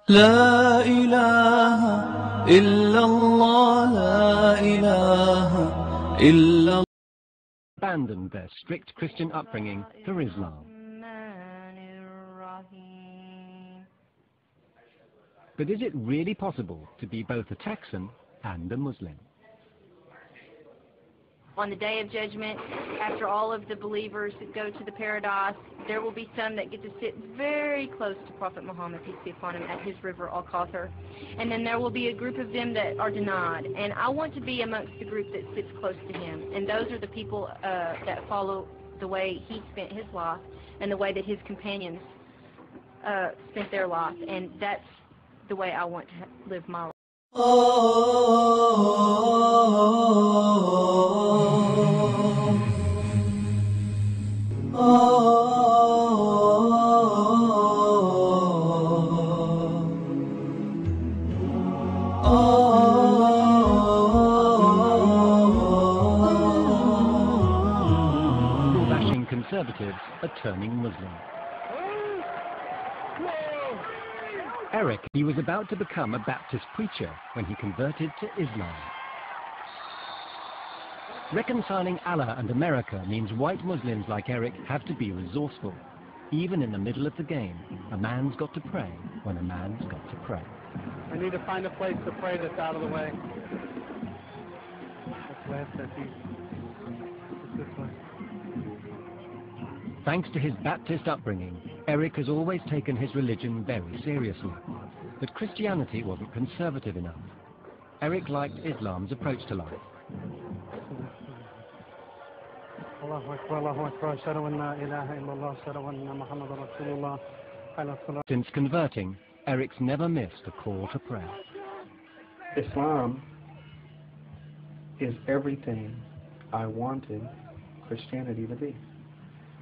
لا إله إلا الله لا إله إلا الله. Abandoned their strict Christian upbringing for Islam. But is it really possible to be both a Texan and a Muslim? On the day of judgment, after all of the believers go to the paradise, there will be some that get to sit very close to Prophet Muhammad, peace be upon him, at his river Al-Kawthar. And then there will be a group of them that are denied. And I want to be amongst the group that sits close to him. And those are the people that follow the way he spent his life and the way that his companions spent their life. And that's the way I want to live my life. Bashing conservatives are turning Muslim. Eric, he was about to become a Baptist preacher when he converted to Islam. Reconciling Allah and America means white Muslims like Eric have to be resourceful. Even in the middle of the game, a man's got to pray when a man's got to pray. I need to find a place to pray that's out of the way. That's left, that's east. It's this way. Thanks to his Baptist upbringing, Eric has always taken his religion very seriously. But Christianity wasn't conservative enough. Eric liked Islam's approach to life. Since converting, Eric's never missed a call to prayer. Islam is everything I wanted Christianity to be.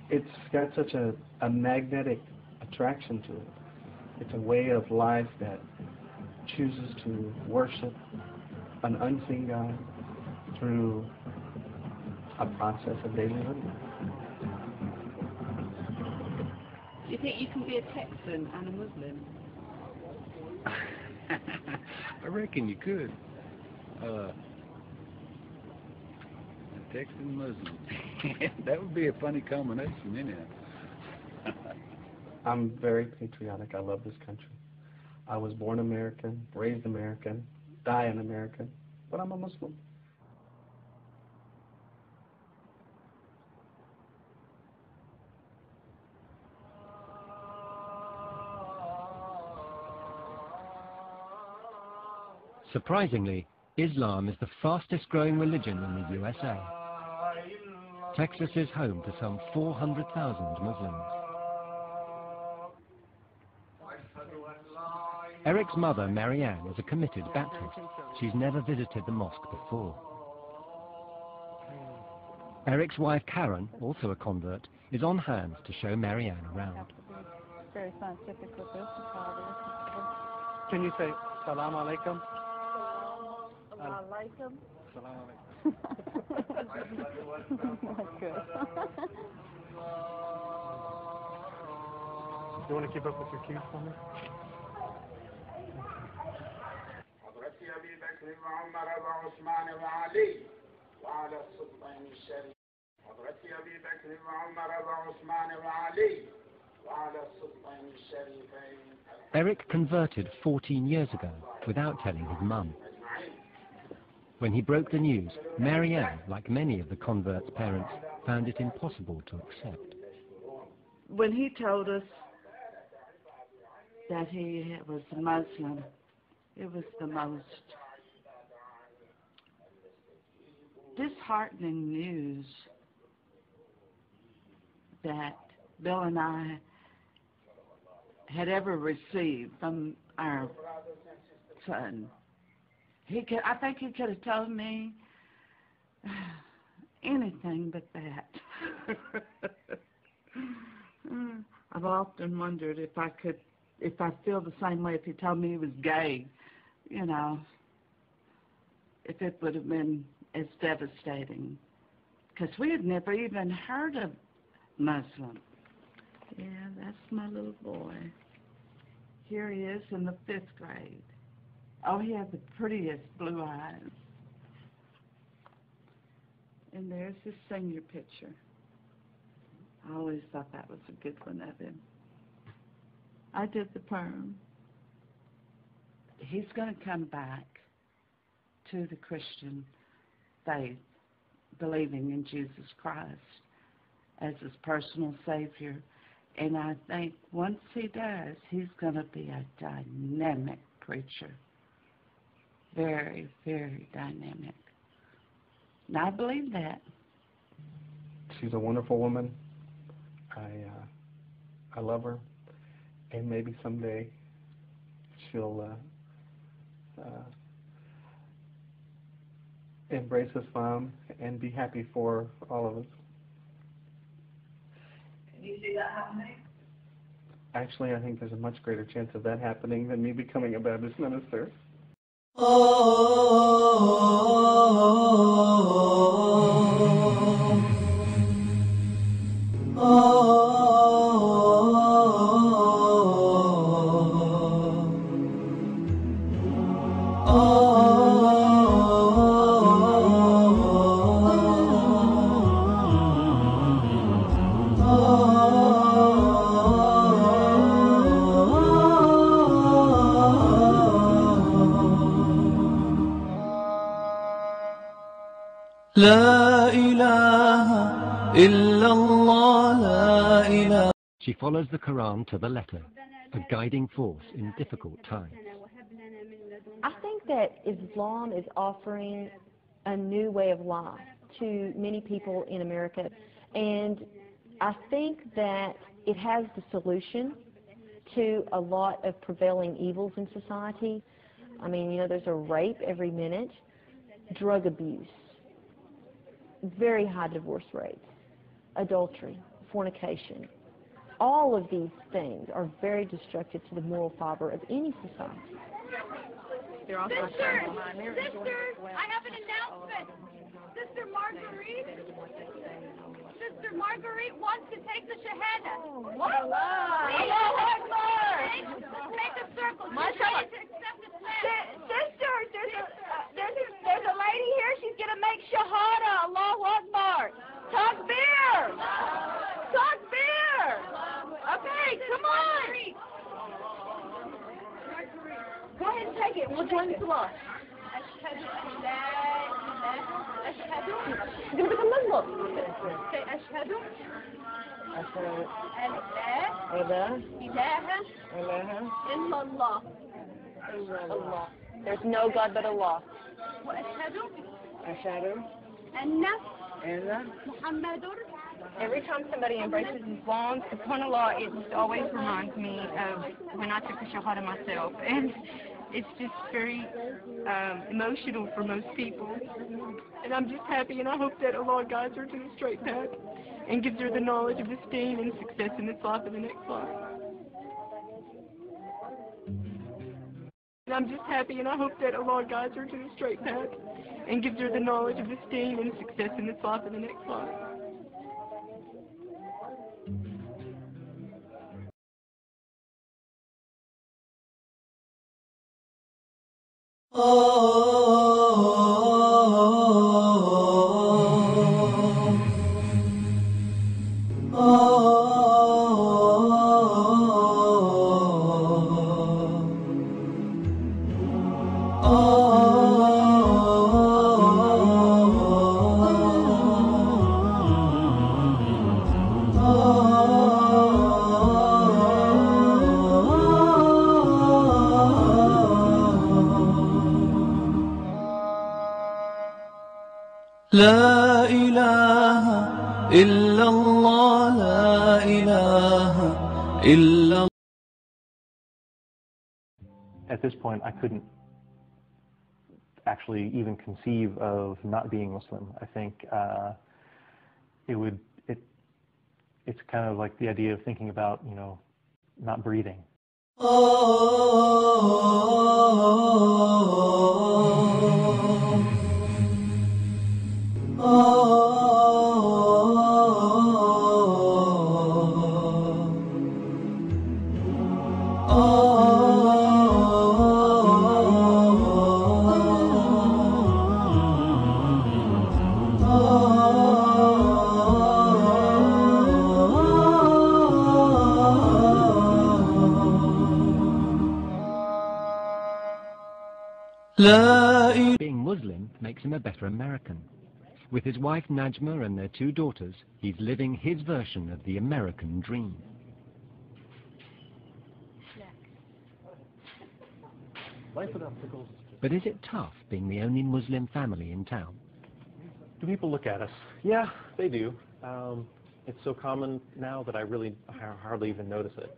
It's got such a magnetic attraction to it. It's a way of life that chooses to worship an unseen God through a process of daily living. Do you think you can be a Texan and a Muslim? I reckon you could. A Texan Muslim. That would be a funny combination, anyhow. I'm very patriotic. I love this country. I was born American, raised American, die an American, but I'm a Muslim. Surprisingly, Islam is the fastest growing religion in the USA. Texas is home to some 400,000 Muslims. Eric's mother, Marianne, is a committed Baptist. She's never visited the mosque before. Eric's wife, Karen, also a convert, is on hand to show Marianne around. Very scientific with this. Can you say Salam Alaikum? Alaikum. Salam Alaikum. That's good. You want to keep up with your cues for me? Eric converted 14 years ago without telling his mum. When he broke the news, Marianne, like many of the converts' parents, found it impossible to accept. When he told us that he was a Muslim, it was the most disheartening news that Bill and I had ever received from our son. I think he could have told me anything but that. I've often wondered if I feel the same way if he told me he was gay, you know, if it would have been as devastating. Because we had never even heard of Muslim. Yeah, that's my little boy. Here he is in the 5th grade. Oh, he has the prettiest blue eyes. And there's his senior picture. I always thought that was a good one of him. I did the perm. He's going to come back to the Christian faith, believing in Jesus Christ as his personal Savior. And I think once he does, he's going to be a dynamic preacher. Very, very dynamic. And I believe that. She's a wonderful woman. I love her, and maybe someday she'll embrace Islam and be happy for all of us. Can you see that happening? Actually, I think there's a much greater chance of that happening than me becoming a Baptist minister. لا إله إلا الله لا إله. She follows the Quran to the letter, a guiding force in difficult times. I think that Islam is offering a new way of life to many people in America, and I think that it has the solution to a lot of prevailing evils in society. I mean, you know, there's a rape every minute, drug abuse, very high divorce rates, adultery, fornication. All of these things are very destructive to the moral fiber of any society. Sisters, I have an announcement. Sister Marguerite wants to take the Shahada. What? Make a circle. She's ready to accept Islam. Sisters, there's a lady here. She's going to make Shahada. Allahu Akbar. Takbir. Takbir. Okay, come on. Go ahead and take it. We'll join the Salah. She's going to become Muslim. Say Ashhadu. Illallah. Allah. There's no God but Allah. وأشهد أن محمد. Every time somebody embraces Islam, subhanAllah, it just always reminds me of when I took the Shahada myself. And it's just very emotional for most people. And I'm just happy, and I hope that Allah guides her to the straight path and gives her the knowledge of this deen and success in this life and the next life. And I'm just happy, and I hope that Allah guides her to the straight path and gives her the knowledge of this deen and success in this life and the next life. لا إله إلا الله لا إله إلا this point, I couldn't actually even conceive of not being Muslim. I think it's kind of like the idea of thinking about, you know, not breathing. Being Muslim makes him a better American. With his wife Najma and their 2 daughters, he's living his version of the American dream. But is it tough being the only Muslim family in town? Do people look at us? Yeah, they do. It's so common now that I hardly even notice it.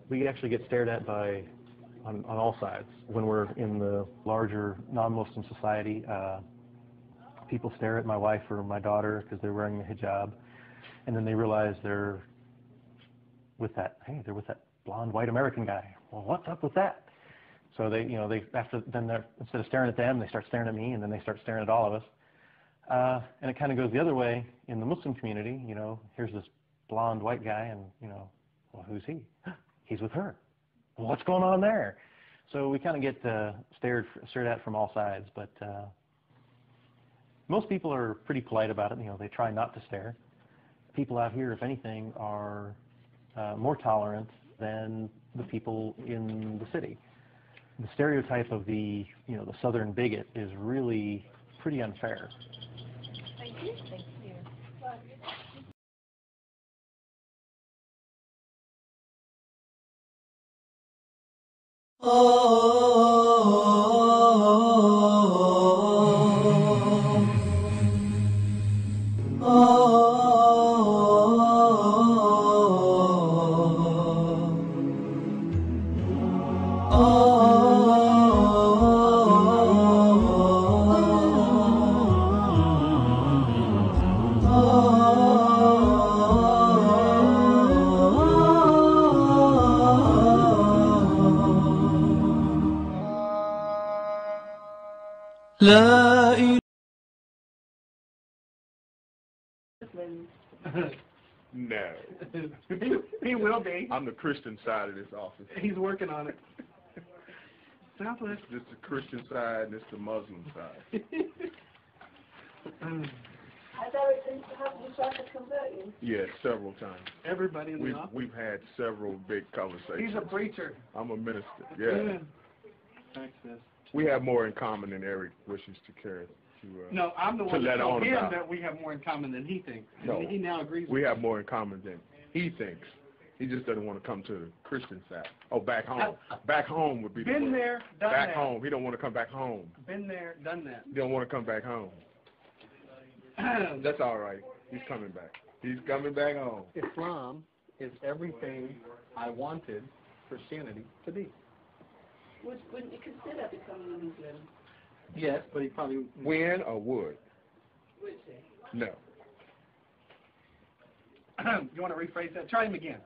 We actually get stared at on all sides. When we're in the larger non-Muslim society, people stare at my wife or my daughter because they're wearing the hijab, and then they realize they're with that blonde white American guy. Well, what's up with that? So instead of staring at them, they start staring at me, and then they start staring at all of us. And it kind of goes the other way in the Muslim community. You know, here's this blonde white guy, and you know, well, who's he? He's with her. Well, what's going on there? So we kind of get stared at from all sides, but most people are pretty polite about it. You know, they try not to stare. People out here, if anything, are more tolerant than the people in the city. The stereotype of the southern bigot is really pretty unfair. Thank you. Thank you. No. He will be. I'm the Christian side of this office. He's working on it. Southwest. This is the Christian side, and this is the Muslim side. Has Eric been tried to convert you? Yes, several times. Everybody in the office? We've had several big conversations. He's a preacher. I'm a minister, yeah. Access. We have more in common than Eric wishes to carry. No, I'm the one that told him that we have more in common than he thinks. No, he now agrees with we have more in common than he thinks. He just doesn't want to come to the Christian side. Oh, back home. Back home would be the word. Been there, done that. Back home. He don't want to come back home. Been there, done that. He don't want to come back home. That's all right. He's coming back. He's coming back home. Islam is everything I wanted Christianity to be. Wouldn't you consider becoming a Muslim? Yes, but he probably... When or would? Would he? No. You want to rephrase that? Try him again.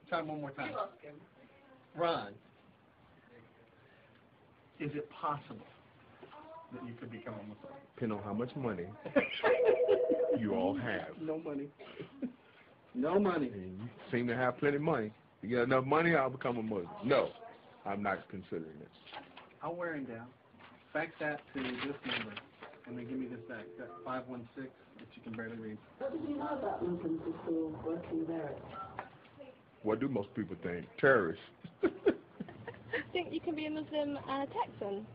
Try him one more time. You ask him. Ron, is it possible that you could become a Muslim? Depending on how much money you all have. No money. No money. And you seem to have plenty of money. You get enough money, I'll become a Muslim. No, I'm not considering it. I'll wear him down. Fax that to this number, and then give me this back. That 516 that you can barely read. What did you know about Muslims before working there? What do most people think? Terrorists. Think you can be a Muslim Texan?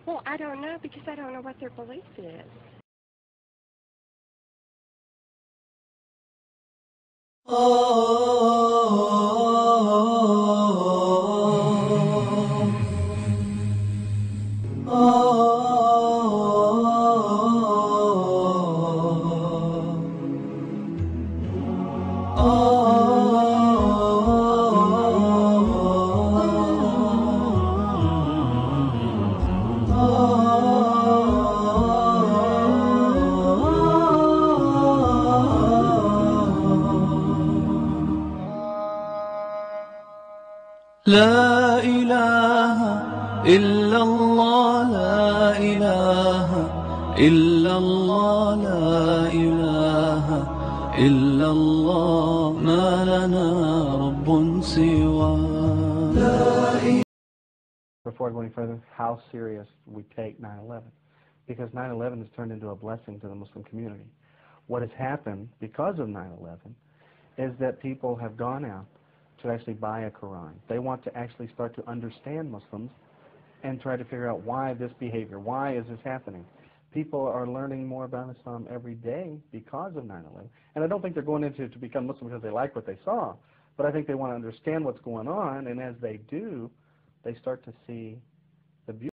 Well, I don't know, because I don't know what their belief is. لا إله إلا الله لا إله إلا الله لا إله إلا الله ما لنا رب سوى. Before I go any further, how serious we take 9/11, because 9/11 has turned into a blessing to the Muslim community. What has happened because of 9/11 is that people have gone out to actually buy a Quran. They want to actually start to understand Muslims and try to figure out why this behavior, why is this happening. People are learning more about Islam every day because of 9/11. And I don't think they're going into it to become Muslim because they like what they saw, but I think they want to understand what's going on, and as they do, they start to see the beauty.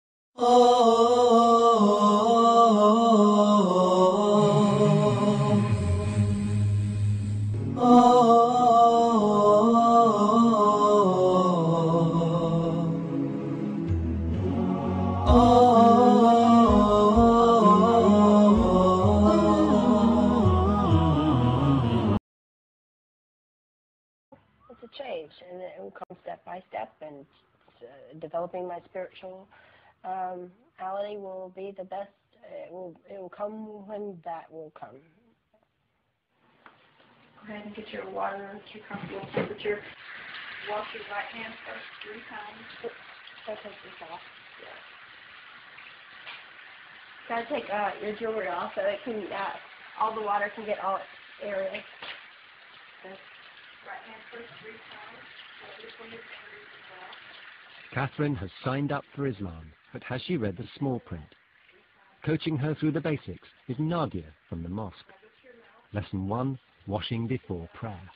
It's a change, and it will come step by step, and developing my spirituality will be the best. It will come when that will come. Go ahead and get your water at your comfortable temperature. Wash your right hand first 3 times. I'll take this off. Yeah. Gotta take your jewelry off so it can all the water can get all its areas. Okay. Right hand first 3 times. Between your fingers as well. Catherine has signed up for Islam, but has she read the small print? Coaching her through the basics is Nadia from the mosque. Lesson 1, washing before prayer.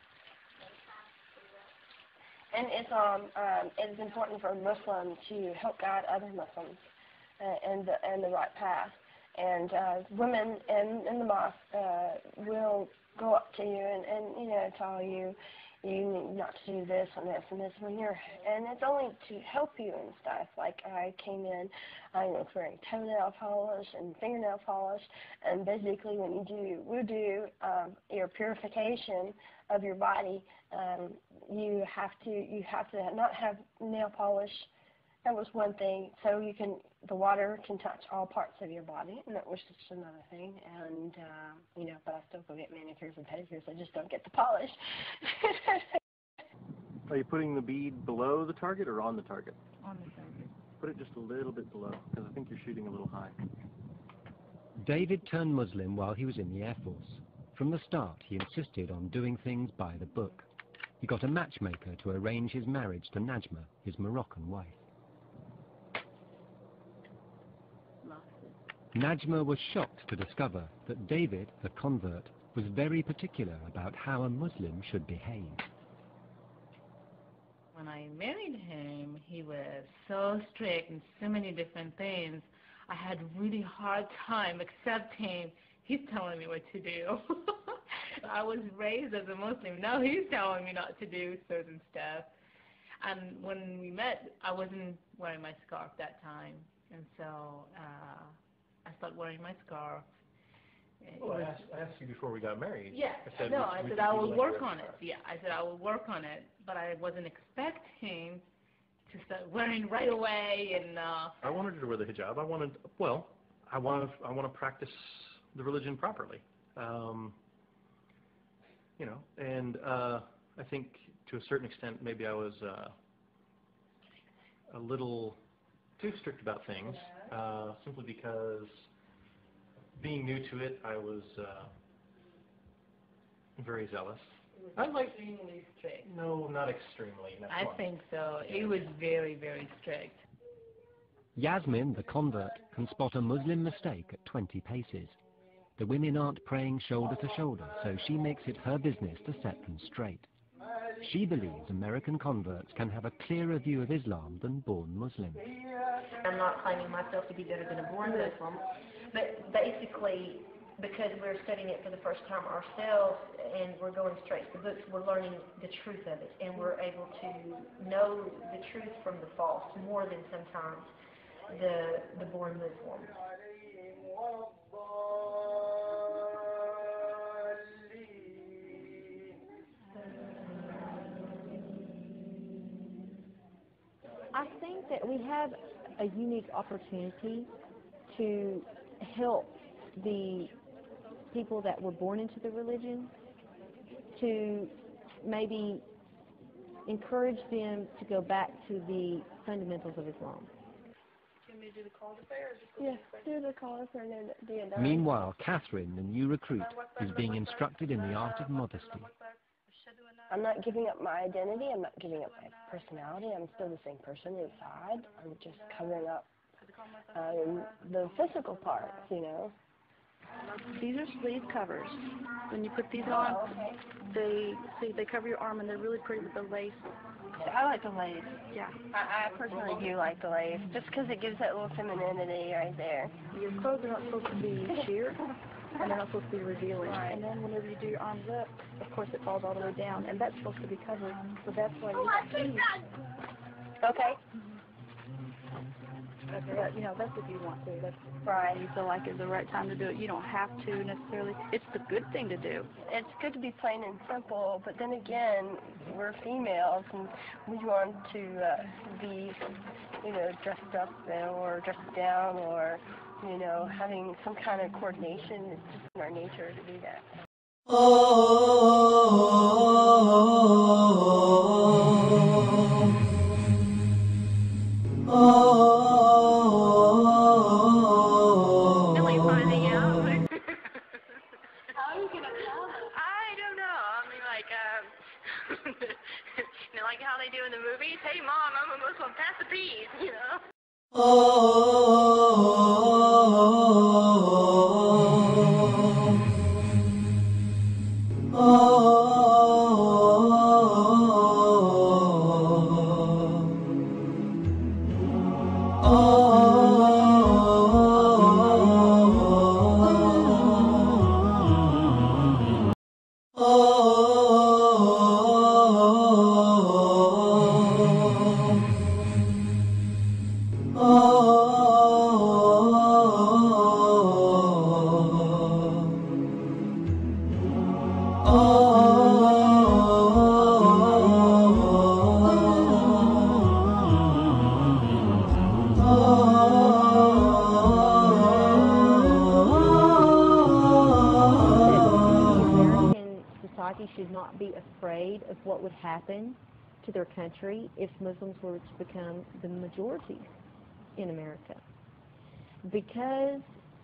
In Islam, it is important for a Muslim to help guide other Muslims in the right path. And women in the mosque will go up to you and tell you need not to do this and this and this and it's only to help you and stuff. Like I came in, I was wearing toenail polish and fingernail polish, and basically when you do wudu, your purification of your body, you have to not have nail polish. That was one thing, so the water can touch all parts of your body, and that was just another thing. And but I still go get manicures and pedicures. I just don't get the polish. Are you putting the bead below the target or on the target? On the target. Put it just a little bit below, because I think you're shooting a little high. David turned Muslim while he was in the Air Force. From the start, he insisted on doing things by the book. He got a matchmaker to arrange his marriage to Najma, his Moroccan wife. Najma was shocked to discover that David, a convert, was very particular about how a Muslim should behave. When I married him, he was so strict in so many different things. I had a really hard time accepting he's telling me what to do. I was raised as a Muslim. Now he's telling me not to do certain stuff. And when we met, I wasn't wearing my scarf that time. And so I started wearing my scarf. Well, I asked you before we got married. Yeah, I said I would work on it. Yeah, I said I would work on it, but I wasn't expecting to start wearing right away. And I wanted her to wear the hijab. I want to practice the religion properly. And I think to a certain extent maybe I was a little too strict about things, simply because being new to it, I was very zealous. Extremely strict. No, not extremely. I think so. He was very, very strict. Yasmin, the convert, can spot a Muslim mistake at 20 paces. The women aren't praying shoulder to shoulder, so she makes it her business to set them straight. She believes American converts can have a clearer view of Islam than born Muslims. I'm not claiming myself to be better than a born Muslim, but basically, because we're studying it for the first time ourselves and we're going straight to the books, we're learning the truth of it, and we're able to know the truth from the false more than sometimes the born Muslim. that we have a unique opportunity to help the people that were born into the religion, to maybe encourage them to go back to the fundamentals of Islam. Do the call to prayer? Yes, do the call to prayer and the end. Meanwhile, Catherine, the new recruit, is being instructed in the art of modesty. I'm not giving up my identity. I'm not giving up my personality. I'm still the same person inside. I'm just covering up the physical parts, you know. These are sleeve covers. When you put these on, they cover your arm, and they're really pretty with the lace. I like the lace. Yeah. I personally do like the lace, just because it gives that little femininity right there. Your clothes are not supposed to be sheer, and they're not supposed to be revealing. Right. And then whenever you do your arms up, of course it falls all the way down, and that's supposed to be covered. So that's why you see. Okay. But, you know, that's if you want to. That's right. You feel like it's the right time to do it. You don't have to necessarily. It's the good thing to do. It's good to be plain and simple, but then again, we're females and we want to be, you know, dressed up or dressed down or, you know, having some kind of coordination. It's just in our nature to do that. You know, like how they do in the movies. Hey, Mom, I'm a Muslim. Pass the peas, you know. Should not be afraid of what would happen to their country if Muslims were to become the majority in America. Because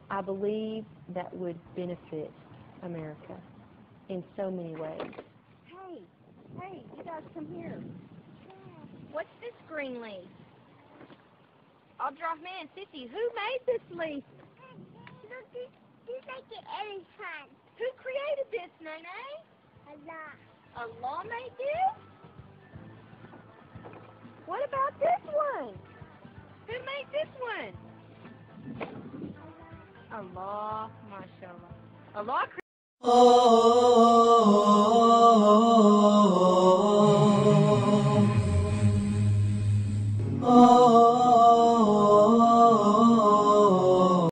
I believe that would benefit America in so many ways. Hey, you guys come here. What's this green leaf? I'll draw man, Sissy. Who made this leaf? Who created this, Nene? Allah made this? What about this one? Who made this one? Allah, mashallah. Allah created